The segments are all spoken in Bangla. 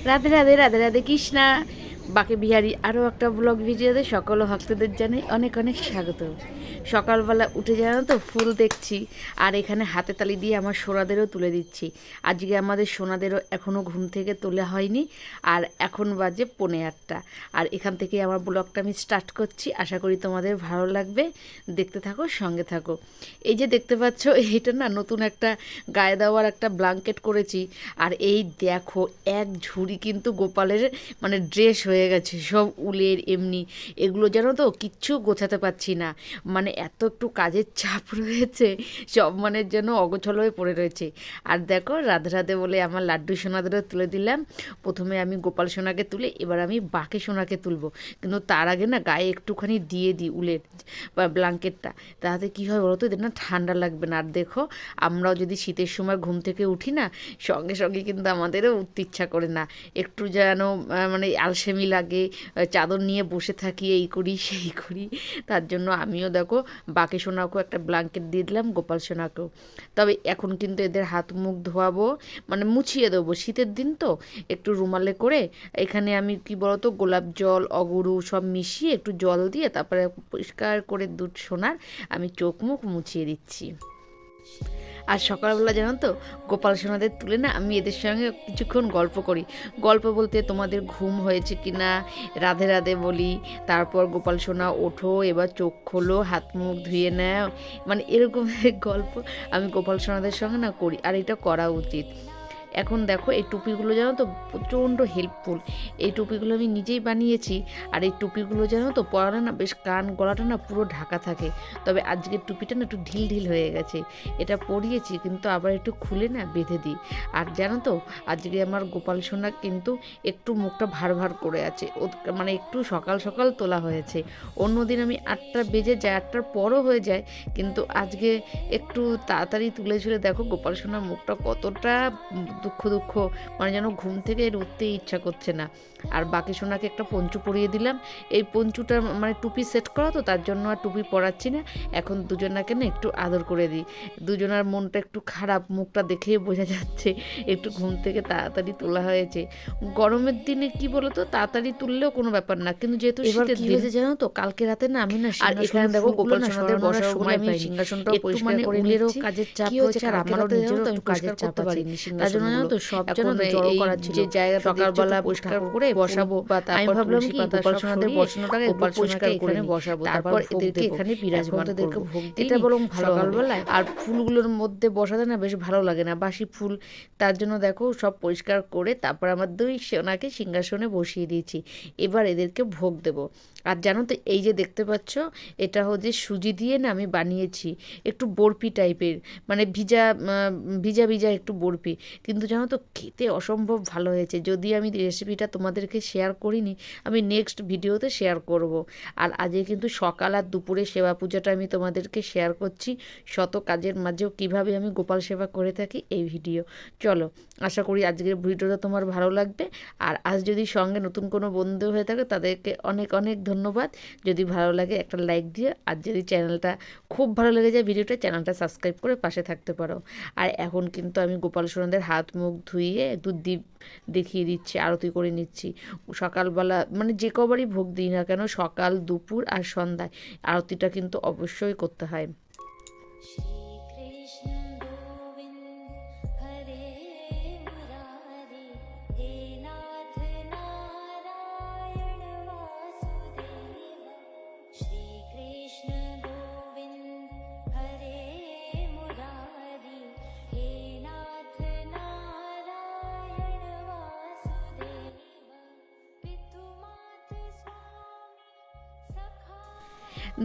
রাধে রাধে রাধে রাধে কৃষ্ণা বাকে বিহারি আরও একটা ব্লগ ভিডিওতে সকল ভক্তদের জানাই অনেক অনেক স্বাগত। সকালবেলা উঠে জানো তো ফুল দেখছি, আর এখানে হাতে তালি দিয়ে আমার সোনাদেরও তুলে দিচ্ছি। আজকে আমাদের সোনাদেরও এখনও ঘুম থেকে তোলা হয়নি, আর এখন বাজে 8:45। আর এখান থেকে আমার ব্লগটা আমি স্টার্ট করছি। আশা করি তোমাদের ভালো লাগবে, দেখতে থাকো, সঙ্গে থাকো। এই যে দেখতে পাচ্ছ, এইটা না নতুন একটা গায়ে দেওয়ার একটা ব্ল্যাঙ্কেট করেছি। আর এই দেখো এক ঝুড়ি কিন্তু গোপালের মানে ড্রেস হয়ে গেছে, সব উলের এমনি। এগুলো জানো তো কিচ্ছু গোছাতে পারছি না, মানে এত একটু কাজের চাপ রয়েছে, সব মানে যেন অগোছল হয়ে পড়ে রয়েছে। আর দেখো রাধে রাধে বলে আমার লাড্ডু সোনাদেরও তুলে দিলাম। প্রথমে আমি গোপাল সোনাকে তুলে এবার আমি বাকি সোনাকে তুলবো, কিন্তু তার আগে না গায়ে একটুখানি দিয়ে দিই উলের ব্ল্যাঙ্কেটটা, তাতে কী হয় বলো তো, এদের না ঠান্ডা লাগবে না। আর দেখো আমরাও যদি শীতের সময় ঘুম থেকে উঠি না, সঙ্গে সঙ্গে কিন্তু আমাদেরও উঠতে ইচ্ছা করে না, একটু যেন মানে আলসেমি লাগে, চাদর নিয়ে বসে থাকি, এই করি সেই করি। তার জন্য আমিও দেখো বাকি সোনাকেও একটা ব্ল্যাঙ্কেট দিয়ে দিলাম, গোপাল সোনাকেও। তবে এখন কিন্তু এদের হাত মুখ ধোয়াবো, মানে মুছিয়ে দেবো, শীতের দিন তো, একটু রুমালে করে। এখানে আমি কি বলতো গোলাপ জল অগুরু সব মিশিয়ে একটু জল দিয়ে তারপরে পরিষ্কার করে দুধ সোনার আমি চোখ মুখ মুছিয়ে দিচ্ছি। আর সকালবেলা জানো তো গোপাল সোনাদের তুলে না আমি এদের সঙ্গে কিছুক্ষণ গল্প করি। গল্প বলতে তোমাদের ঘুম হয়েছে কি না রাধে রাধে বলি, তারপর গোপাল সোনা ওঠো, এবার চোখ খোলো, হাত মুখ ধুয়ে নাও, মানে এরকম গল্প আমি গোপাল সোনাদের সঙ্গে না করি, আর এটা করা উচিত। এখন দেখো এই টুপিগুলো জানো তো প্রচণ্ড হেল্পফুল। এই টুপিগুলো আমি নিজেই বানিয়েছি, আর এই টুপিগুলো জানো তো পরালে না বেশ কান গলাটা না পুরো ঢাকা থাকে। তবে আজকের টুপিটা না একটু ঢিল ঢিল হয়ে গেছে, এটা পরিয়েছি কিন্তু আবার একটু খুলে না বেঁধে দিই। আর জানো তো আজকে আমার গোপাল সোনা কিন্তু একটু মুখটা ভার ভার করে আছে, মানে একটু সকাল সকাল তোলা হয়েছে। অন্যদিন আমি 8টা বেজে যায়, 8টার পরও হয়ে যায়, কিন্তু আজকে একটু তাড়াতাড়ি তুলে ঝুলে দেখো গোপাল সোনার মুখটা কতটা দুঃখ দুঃখ, মানে যেন ঘুম থেকে উঠতেই ইচ্ছা করছে না। আর বাকি সোনাকে একটা পঞ্চু পরিয়ে দিলাম। এই পঞ্চুটা মানে টুপি সেট করা তো, তার জন্য আর টুপি পরাচ্ছি না। এখন দুজনাকে না একটু আদর করে দিই। দুজনার মনটা একটু খারাপ, মুখটা দেখেই বোঝা যাচ্ছে একটু ঘুম থেকে তাড়াতাড়ি তোলা হয়েছে। গরমের দিনে কি বলতো তাড়াতাড়ি তুললেও কোনো ব্যাপার না, কিন্তু যেহেতু শীতের দিন হয়েছে জানো তো, কালকে রাতে না আমি না, আর এখানে দেখো গোপাল সোনাদের বসার সময় আমি সিংহাসনটাও পরিষ্কার করে নিয়েছি। কাজের চাপ হয়েছে, আর আমারও নিজেরও একটু কাজের চাপ আছে, তার জন্য জানো তো সব জন্য জড়ো করা ছিল। যে জায়গা সকালবেলা পরিষ্কার করে বসাবো, আমি ভাবলাম কি গোপাল সোনাদের বসানোটাকে গোপাল সোনাকে এখানে বসাবো, তারপর এদেরকে এখানে বিরাজমান করবো, ভোগ এটা বরং ভালো সকালবেলায়। আর ফুলগুলোর মধ্যে বসাতে না বেশ ভালো লাগে না, বাসি ফুল। তার জন্য দেখো সব পরিষ্কার করে তারপর আমার দুই সোনাকে সিংহাসনে বসিয়ে দিয়েছি। এবার এদেরকে ভোগ দেব। আর জানো তো এই যে দেখতে পাচ্ছ, এটা হচ্ছে সুজি দিয়ে না আমি বানিয়েছি, একটু বরফি টাইপের, মানে ভিজা ভিজা ভিজা একটু বরফি, কিন্তু জানো তো খেতে অসম্ভব ভালো হয়েছে। যদি আমি রেসিপিটা তোমাদেরকে শেয়ার করিনি, আমি নেক্সট ভিডিওতে শেয়ার করব। আর আজকে কিন্তু সকাল আর দুপুরে সেবা পূজাটা আমি তোমাদেরকে শেয়ার করছি, শত কাজের মাঝেও কিভাবে আমি গোপাল সেবা করে থাকি এই ভিডিও। চলো, আশা করি আজকের ভিডিওটা তোমার ভালো লাগবে। আর আজ যদি সঙ্গে নতুন কোনো বন্ধু হয়ে থাকে তাদেরকে অনেক অনেক ধন্যবাদ। যদি ভালো লাগে একটা লাইক দিয়ে, আর যদি চ্যানেলটা খুব ভালো লেগে যায় ভিডিওটা, চ্যানেলটা সাবস্ক্রাইব করে পাশে থাকতে পারো। আর এখন কিন্তু আমি গোপাল সোনাদের হাত মুখ ধুইয়ে একটু দীপ দেখিয়ে দিচ্ছি, আরতি করে নিচ্ছি। সকালবেলা মানে যে কবারই ভোগ দিই না কেন, সকাল দুপুর আর সন্ধ্যায় আরতিটা কিন্তু অবশ্যই করতে হয়।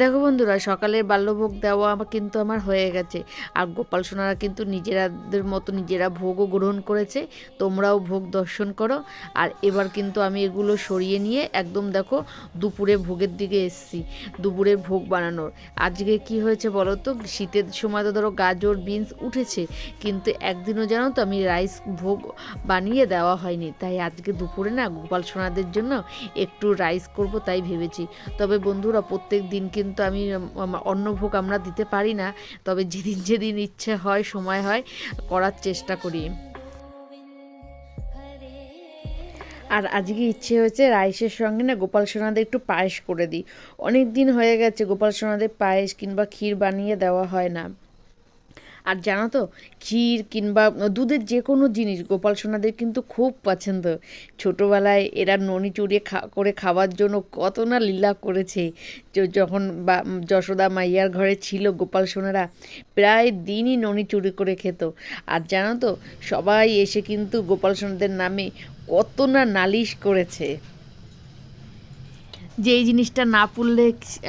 দেখো বন্ধুরা, সকালের বাল্যভোগ দেওয়া কিন্তু আমার হয়ে গেছে, আর গোপাল সোনারা কিন্তু নিজেরাদের মতো নিজেরা ভোগও গ্রহণ করেছে। তোমরাও ভোগ দর্শন করো। আর এবার কিন্তু আমি এগুলো সরিয়ে নিয়ে একদম দেখো দুপুরে ভোগের দিকে এসছি, দুপুরের ভোগ বানানোর। আজকে কি হয়েছে বলো তো, শীতের সময় তো ধরো গাজর বিনস উঠেছে, কিন্তু একদিনও জানো তো আমি রাইস ভোগ বানিয়ে দেওয়া হয়নি, তাই আজকে দুপুরে না গোপাল সোনাদের জন্য একটু রাইস করব তাই ভেবেছি। তবে বন্ধুরা প্রত্যেক দিন কিন্তু আমি অন্নভোগ আমরা দিতে পারি না, তবে যেদিন যেদিন ইচ্ছে হয় সময় হয় করার চেষ্টা করি। আর আজকে ইচ্ছে হয়েছে রাইসের সঙ্গে না গোপাল সোনাদের একটু পায়েস করে দিই। অনেক দিন হয়ে গেছে গোপাল সোনাদের পায়েস কিংবা ক্ষীর বানিয়ে দেওয়া হয় না। আর জানো তো, ক্ষীর কিংবা দুধের যে কোনো জিনিস গোপাল সোনাদের কিন্তু খুব পছন্দ। ছোটোবেলায় এরা ননি চুরিয়ে করে খাওয়ার জন্য কত না লীলা করেছে। যখন যশোদা মাইয়ার ঘরে ছিল গোপাল সোনারা প্রায় দিনই ননি চুরি করে খেত। আর জানো তো, সবাই এসে কিন্তু গোপাল সোনাদের নামে কত না নালিশ করেছে। যেই জিনিসটা না পড়লে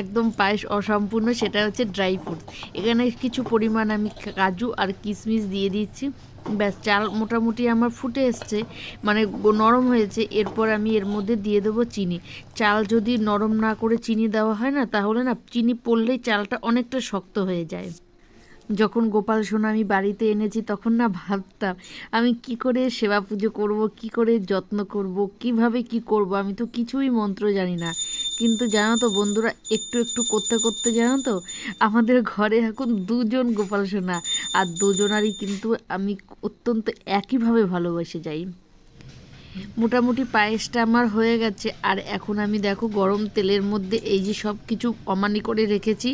একদম পায়েস অসম্পূর্ণ সেটা হচ্ছে ড্রাই ফ্রুট। এখানে কিছু পরিমাণ আমি কাজু আর কিশমিশ দিয়ে দিচ্ছি। ব্যাস, চাল মোটামুটি আমার ফুটে এসছে, মানে নরম হয়েছে। এরপর আমি এর মধ্যে দিয়ে দেবো চিনি। চাল যদি নরম না করে চিনি দেওয়া হয় না, তাহলে না চিনি পড়লেই চালটা অনেকটা শক্ত হয়ে যায়। যখন গোপাল সোনা আমি বাড়িতে এনেছি তখন না ভাবতাম আমি কি করে সেবা পুজো করব, কি করে যত্ন করব, কিভাবে কি করব, আমি তো কিছুই মন্ত্র জানি না। কিন্তু জানো তো বন্ধুরা, একটু একটু করতে করতে জানো তো আমাদের ঘরে এখন দুজন গোপাল সোনা, আর দুজনারই কিন্তু আমি অত্যন্ত একইভাবে ভালোবেসে যাই। মোটামুটি পায়েসটা আমার হয়ে গেছে। আর এখন আমি দেখো গরম তেলের মধ্যে এই যে সব কিছু অমানি করে রেখেছি,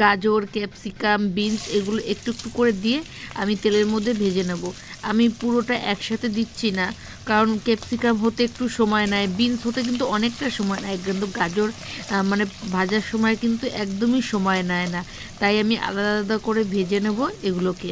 গাজর, ক্যাপসিকাম, বিনস, এগুলো একটু একটু করে দিয়ে আমি তেলের মধ্যে ভেজে নেব। আমি পুরোটা একসাথে দিচ্ছি না, কারণ ক্যাপসিকাম হতে একটু সময় নেয়, বিনস হতে কিন্তু অনেকটা সময় নেয়, কিন্তু গাজর মানে ভাজার সময় কিন্তু একদমই সময় নেয় না। তাই আমি আলাদা আলাদা করে ভেজে নেব এগুলোকে।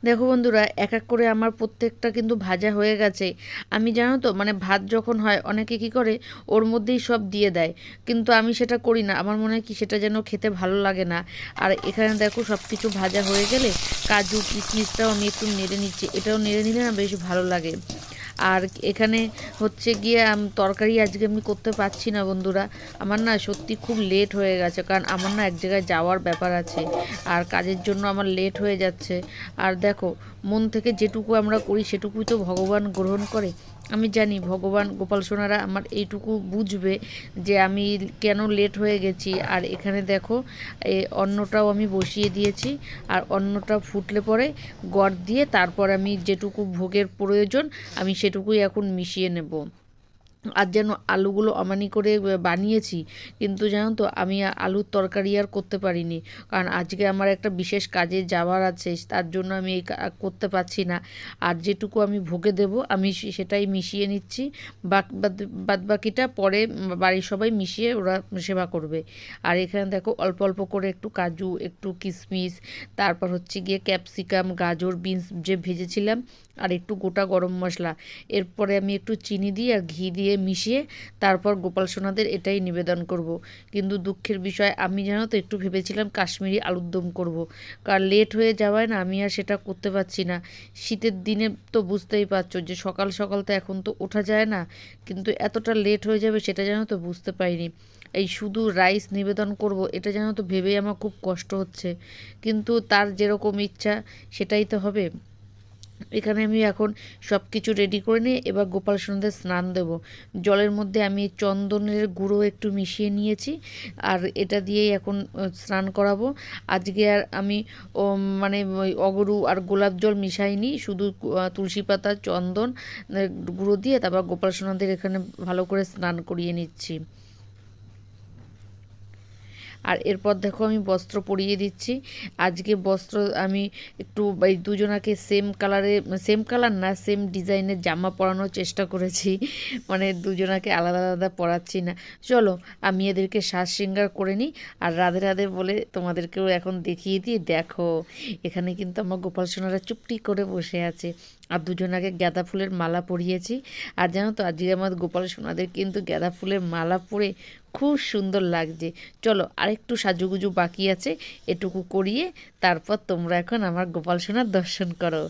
দেখো বন্ধুরা, এক এক করে আমার প্রত্যেকটা কিন্তু ভাজা হয়ে গেছে। আমি জানো তো, মানে ভাত যখন হয় অনেকে কি করে ওর মধ্যেই সব দিয়ে দেয়, কিন্তু আমি সেটা করি না। আমার মনে হয় কি সেটা যেন খেতে ভালো লাগে না। আর এখানে দেখো সব কিছু ভাজা হয়ে গেলে কাজু কিশমিশটাও আমি একটু নেড়ে নিচ্ছি, এটাও নেড়ে নিলে না বেশ ভালো লাগে। আর এখানে হচ্ছে গিয়ে তরকারি আজকে আমি করতে পারছি না বন্ধুরা। আমার না সত্যি খুব লেট হয়ে গেছে, কারণ আমার না এক জায়গায় যাওয়ার ব্যাপার আছে, আর কাজের জন্য আমার লেট হয়ে যাচ্ছে। আর দেখো, মন থেকে যেটুকু আমরা করি সেটুকুই তো ভগবান গ্রহণ করে। আমি জানি ভগবান গোপাল সোনারা আমার এইটুকু বুঝবে যে আমি কেন লেট হয়ে গেছি। আর এখানে দেখো অন্নটাও আমি বসিয়ে দিয়েছি, আর অন্নটা ফুটলে পরে গড় দিয়ে তারপর আমি যেটুকু ভোগের প্রয়োজন আমি সেটুকুই এখন মিশিয়ে নেব। আর যেন আলুগুলো অমানি করে বানিয়েছি, কিন্তু জানো তো আমি আলুর তরকারি আর করতে পারিনি, কারণ আজকে আমার একটা বিশেষ কাজে যাওয়ার আছে, তার জন্য আমি এই করতে পারছি না। আর যেটুকু আমি ভোগে দেব আমি সেটাই মিশিয়ে নিচ্ছি, বাদ বাকিটা পরে বাড়ির সবাই মিশিয়ে ওরা সেবা করবে। আর এখানে দেখো অল্প অল্প করে একটু কাজু, একটু কিশমিশ, তারপর হচ্ছে গিয়ে ক্যাপসিকাম, গাজর, বিনস যে ভেজেছিলাম, আর একটু গোটা গরম মশলা, এরপরে আমি একটু চিনি দিয়ে আর ঘি দিয়ে মিশিয়ে তারপর গোপাল সোনাদের এটাই নিবেদন করব। কিন্তু দুঃখের বিষয়, আমি জানো তো একটু ভেবেছিলাম কাশ্মীরি আলুর দম করব, কারণ লেট হয়ে যাওয়ায় না আমি আর সেটা করতে পারছি না। শীতের দিনে তো বুঝতেই পারছো যে সকাল সকাল তো এখন তো ওঠা যায় না, কিন্তু এতটা লেট হয়ে যাবে সেটা জানো তো বুঝতে পারিনি। এই শুধু রাইস নিবেদন করব এটা জানো তো ভেবেই আমার খুব কষ্ট হচ্ছে, কিন্তু তার যেরকম ইচ্ছা সেটাই তো হবে। এখানে আমি এখন সব কিছু রেডি করে নিয়ে এবার গোপাল সোনাদের স্নান দেব। জলের মধ্যে আমি চন্দনের গুঁড়ো একটু মিশিয়ে নিয়েছি, আর এটা দিয়েই এখন স্নান করাবো। আজকে আর আমি মানে ওই অগরু আর গোলাপ জল মিশাইনি, শুধু তুলসী পাতা, চন্দন গুঁড়ো দিয়ে তারপর গোপাল সোনাদের এখানে ভালো করে স্নান করিয়ে নিচ্ছি। আর এরপর দেখো আমি বস্ত্র পরিয়ে দিচ্ছি। আজকে বস্ত্র আমি একটু এই দুজনাকে সেম কালার না, সেম ডিজাইনের জামা পরানোর চেষ্টা করেছি, মানে দুজনাকে আলাদা আলাদা পরাচ্ছি না। চলো আমি এদেরকে সাজ শৃঙ্গার করে নিই, আর রাধে রাধে বলে তোমাদেরকেও এখন দেখিয়ে দিই। দেখো এখানে কিন্তু আমার গোপাল সোনারা চুপটি করে বসে আছে, আর দুজনাকে গাঁদা ফুলের মালা পরিয়েছি। আর জানো তো আজকে আমার গোপাল সোনাদের কিন্তু গাঁদা ফুলের মালা পরে খুব সুন্দর লাগছে। চলো আরেকটু সাজুগুজু বাকি আছে, এটুকু করিয়ে তারপর তোমরা এখন আমার গোপাল সোনার দর্শন করো।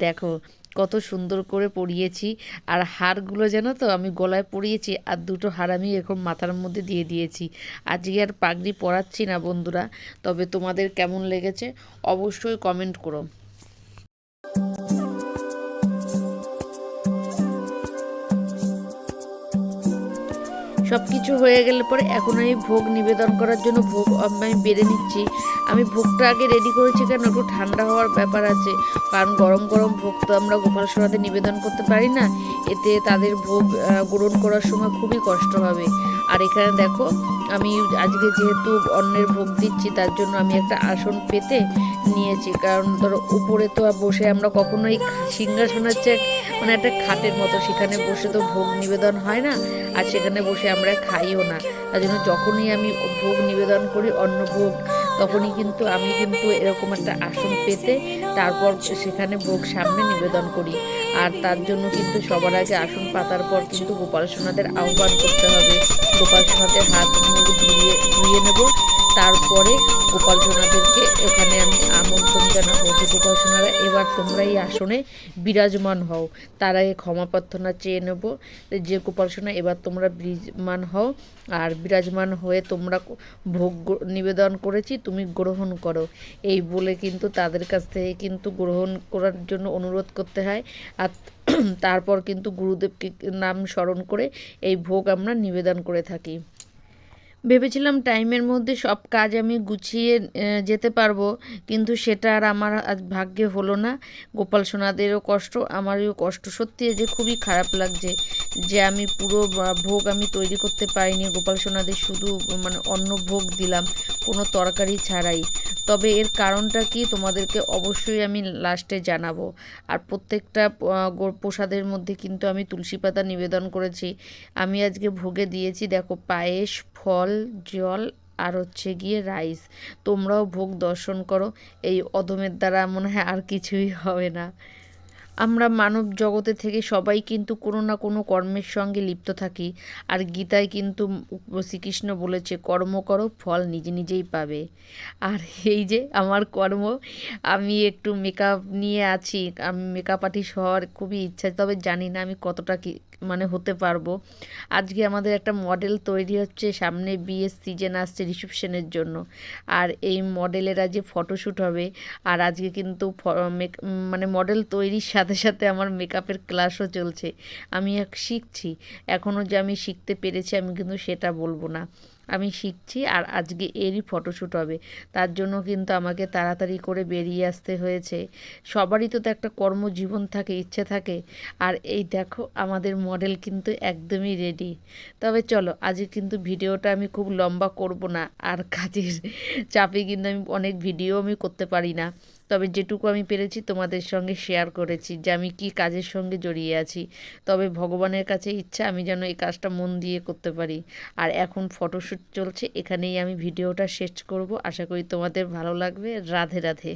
দেখো কত সুন্দর করে পরিয়েছি, আর হারগুলো জানো তো আমি গলায় পরিয়েছি, আর দুটো হার আমি এখন মাথার মধ্যে দিয়ে দিয়েছি। আজকে আর পাগড়ি পরাচ্ছি না বন্ধুরা, তবে তোমাদের কেমন লেগেছে অবশ্যই কমেন্ট করো। সব কিছু হয়ে গেলে পরে এখন আমি ভোগ নিবেদন করার জন্য ভোগ আমি বেড়ে নিচ্ছি। আমি ভোগটা আগে রেডি করেছি, কেন একটু ঠান্ডা হওয়ার ব্যাপার আছে, কারণ গরম গরম ভোগ তো আমরা গোপাল সোনাদের নিবেদন করতে পারি না, এতে তাদের ভোগ গ্রহণ করার সময় খুবই কষ্ট হবে। আর এখানে দেখো আমি আজকে যেহেতু অন্যের ভোগ দিচ্ছি, তার জন্য আমি একটা আসন পেতে নিয়েছি, কারণ ধরো উপরে তো বসে আমরা কখনোই সিংহাসনের চেয়ে মানে একটা খাটের মতো, সেখানে বসে তো ভোগ নিবেদন হয় না, আর সেখানে বসে আমরা খাইও না। তার জন্য যখনই আমি ভোগ নিবেদন করি অন্ন ভোগ, তখনই কিন্তু আমি এরকম একটা আসন পেতে তারপর সেখানে ভোগ সামনে নিবেদন করি। আর তার জন্য কিন্তু সবার আগে আসন পাতার পর কিন্তু গোপাল সোনাদের আহ্বান করতে হবে। গোপাল সোনাদের হাত মুখ ধুয়ে নেব, তারপরে গোপাল সোনাদেরকে এখানে আমি আমন্ত্রণ জানাবো যে গোপাল সোনারা এবার তোমরা এই আসনে বিরাজমান হও। তার আগে ক্ষমা প্রার্থনা চেয়ে নেব যে গোপাল সোনা এবার তোমরা বিরাজমান হও, আর বিরাজমান হয়ে তোমরা ভোগ নিবেদন করেছি তুমি গ্রহণ করো, এই বলে কিন্তু তাদের কাছ থেকে কিন্তু গ্রহণ করার জন্য অনুরোধ করতে হয়। আর তারপর কিন্তু গুরুদেবকে নাম স্মরণ করে এই ভোগ আমরা নিবেদন করে থাকি। ভেবেছিলাম টাইমের মধ্যে সব কাজ আমি গুছিয়ে যেতে পারবো, কিন্তু সেটা আর আমার আজ ভাগ্যে হলো না। গোপাল সোনাদেরও কষ্ট, আমারও কষ্ট, সত্যি যে খুবই খারাপ লাগছে যে আমি পুরো ভোগ আমি তৈরি করতে পারিনি। গোপাল সোনাদের শুধু মানে অন্ন ভোগ দিলাম, কোনো তরকারি ছাড়াই। তবে এর কারণটা কি তোমাদেরকে অবশ্যই আমি লাস্টে জানাবো। আর প্রত্যেকটা প্রসাদের মধ্যে কিন্তু আমি তুলসী পাতা নিবেদন করেছি। আমি আজকে ভোগে দিয়েছি দেখো পায়েস, ফল, জল, আর হচ্ছে গিয়ে রাইস। তোমরাও ভোগ দর্শন করো, এই অধমের দ্বারা মনে হয় আর কিছুই হবে না। আমরা মানব জগতে থেকে সবাই কিন্তু কোনো না কোনো কর্মের সঙ্গে লিপ্ত থাকি, আর গীতায় কিন্তু শ্রীকৃষ্ণ বলেছে কর্ম করো ফল নিজে নিজেই পাবে। আর এই যে আমার কর্ম, আমি একটু মেকআপ নিয়ে আছি, আমি মেকআপ আর্টিস্ট হওয়ার খুবই ইচ্ছা, তবে জানি না আমি কতটা কি মানে হতে পারবো। আজকে আমাদের একটা মডেল তৈরি হচ্ছে, সামনে বিয়ের সিজন আসছে রিসেপশনের জন্য, আর এই মডেলের আজকে ফটোশ্যুট হবে। আর আজকে কিন্তু মানে মডেল তৈরির সাথে সাথে আমার মেকআপের ক্লাসও চলছে। আমি শিখছি, এখনও যে আমি শিখতে পেরেছি আমি কিন্তু সেটা বলবো না, আমি শিখছি। আর আজকে এরই ফটোশ্যুট হবে, তার জন্য কিন্তু আমাকে তাড়াতাড়ি করে বেরিয়ে আসতে হয়েছে। সবারই তো একটা কর্মজীবন থাকে, ইচ্ছে থাকে। আর এই দেখো আমাদের মডেল কিন্তু একদমই রেডি। তবে চলো আজকে কিন্তু ভিডিওটা আমি খুব লম্বা করব না, আর কাজের চাপে কিন্তু আমি অনেক ভিডিও আমি করতে পারি না, তবে যেটুকু আমি পেরেছি তোমাদের সঙ্গে শেয়ার করেছি যে আমি কি কাজের সঙ্গে জড়িয়ে আছি। তবে ভগবানের কাছে ইচ্ছা আমি যেন এই কাজটা মন দিয়ে করতে পারি। আর এখন ফটোশ্যুট চলছে, এখানেই আমি ভিডিওটা শেষ করব। আশা করি তোমাদের ভালো লাগবে। রাধে রাধে।